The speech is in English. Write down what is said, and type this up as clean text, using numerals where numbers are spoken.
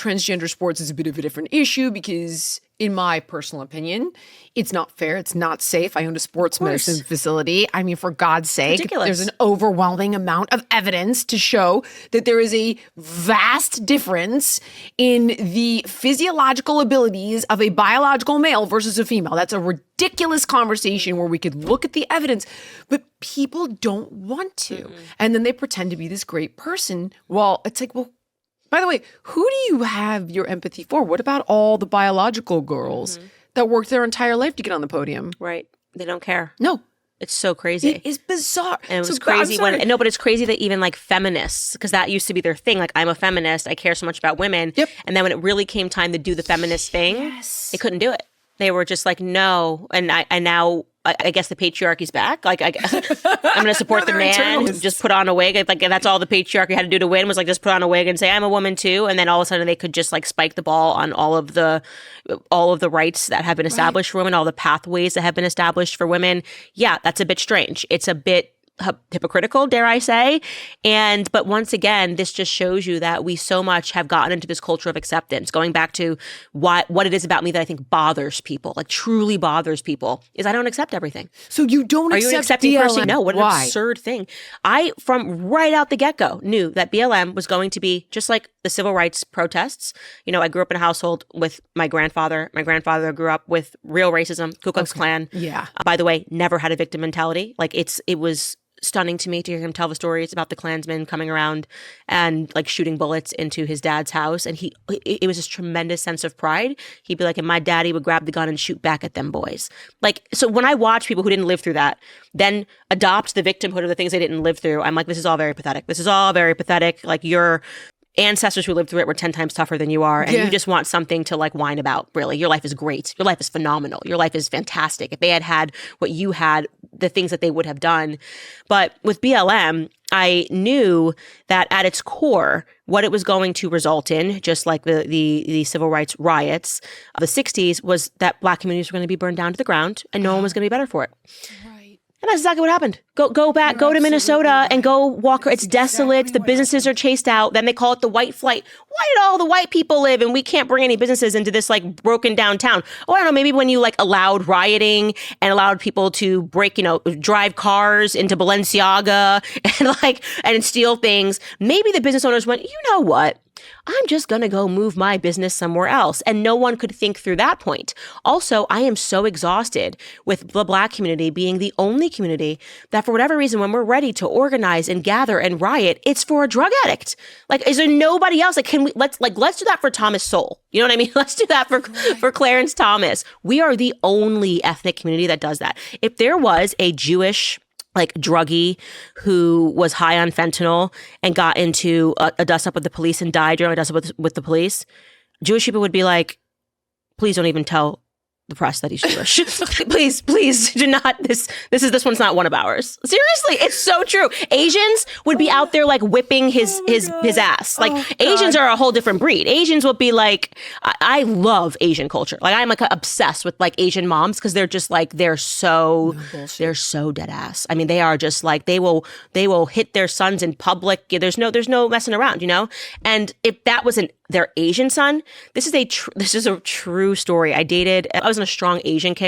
transgender sports is a bit of a different issue because, in my personal opinion, it's not fair. It's not safe. I own a sports medicine facility. I mean, for God's sake, Ridiculous. there's an overwhelming amount of evidence to show that there is a vast difference in the physiological abilities of a biological male versus a female. That's a ridiculous conversation where we could look at the evidence, but people don't want to. Mm-hmm. And then they pretend to be this great person. Well, it's like, well, by the way, who do you have your empathy for? What about all the biological girls that worked their entire life to get on the podium? Right. They don't care. No. It's so crazy. It is bizarre. And it was crazy but it's crazy that even like feminists, because that used to be their thing. Like, I'm a feminist. I care so much about women. Yep. And then when it really came time to do the feminist thing, they couldn't do it. They were just like, no. And I guess the patriarchy's back. Like, I'm going to support the man. Just put on a wig. Like, that's all the patriarchy had to do to win was like just put on a wig and say I'm a woman too. And then all of a sudden they could just like spike the ball on all of the rights that have been established for women, all the pathways that have been established for women. Yeah, that's a bit strange. It's a bit hypocritical, dare I say. But once again, this just shows you that we so much have gotten into this culture of acceptance. Going back to what it is about me that I think bothers people, like truly bothers people, is I don't accept everything. So you don't Are accept you an accepting BLM? person? No, what an Why? absurd thing. I, from right out the get-go, knew that BLM was going to be just like the civil rights protests. You know, I grew up in a household with my grandfather. My grandfather grew up with real racism, Ku Klux Klan. Yeah. By the way, never had a victim mentality. Like, it was stunning to me to hear him tell the stories about the Klansmen coming around and like shooting bullets into his dad's house. And it was this tremendous sense of pride. He'd be like, and my daddy would grab the gun and shoot back at them boys. Like, so when I watch people who didn't live through that, then adopt the victimhood of the things they didn't live through, I'm like, this is all very pathetic. This is all very pathetic. Like, your ancestors who lived through it were 10 times tougher than you are. And you just want something to like whine about, really. Your life is great. Your life is phenomenal. Your life is fantastic. If they had what you had, the things that they would have done. But with BLM, I knew that at its core, what it was going to result in, just like the civil rights riots of the 60s, was that Black communities were going to be burned down to the ground and no one was going to be better for it. And that's exactly what happened. Go back, go to Minnesota and go walk. It's desolate. The businesses are chased out. Then they call it the white flight. Why did all the white people live and we can't bring any businesses into this like broken down town? Oh, I don't know. Maybe when you like allowed rioting and allowed people to break, drive cars into Balenciaga and steal things, maybe the business owners went, you know what? I'm just going to go move my business somewhere else. And no one could think through that point. Also, I am so exhausted with the Black community being the only community that for whatever reason, when we're ready to organize and gather and riot, it's for a drug addict. Like, is there nobody else? Like, let's do that for Thomas Sowell. You know what I mean? Let's do that for Clarence Thomas. We are the only ethnic community that does that. If there was a Jewish druggie who was high on fentanyl and got into a dust-up with the police and died during a dust-up with the police, Jewish people would be like, please don't even tell the press that he's Jewish. please do not. This one's not one of ours. Seriously, it's so true. Asians would be out there like whipping his ass. Like, Asians are a whole different breed. Asians will be like, I love Asian culture. Like, I'm like obsessed with like Asian moms because they're just like they're so dead ass. I mean, they are just like they will hit their sons in public. There's no messing around, And if that wasn't their Asian son, this is a true story. I was on a strong Asian kick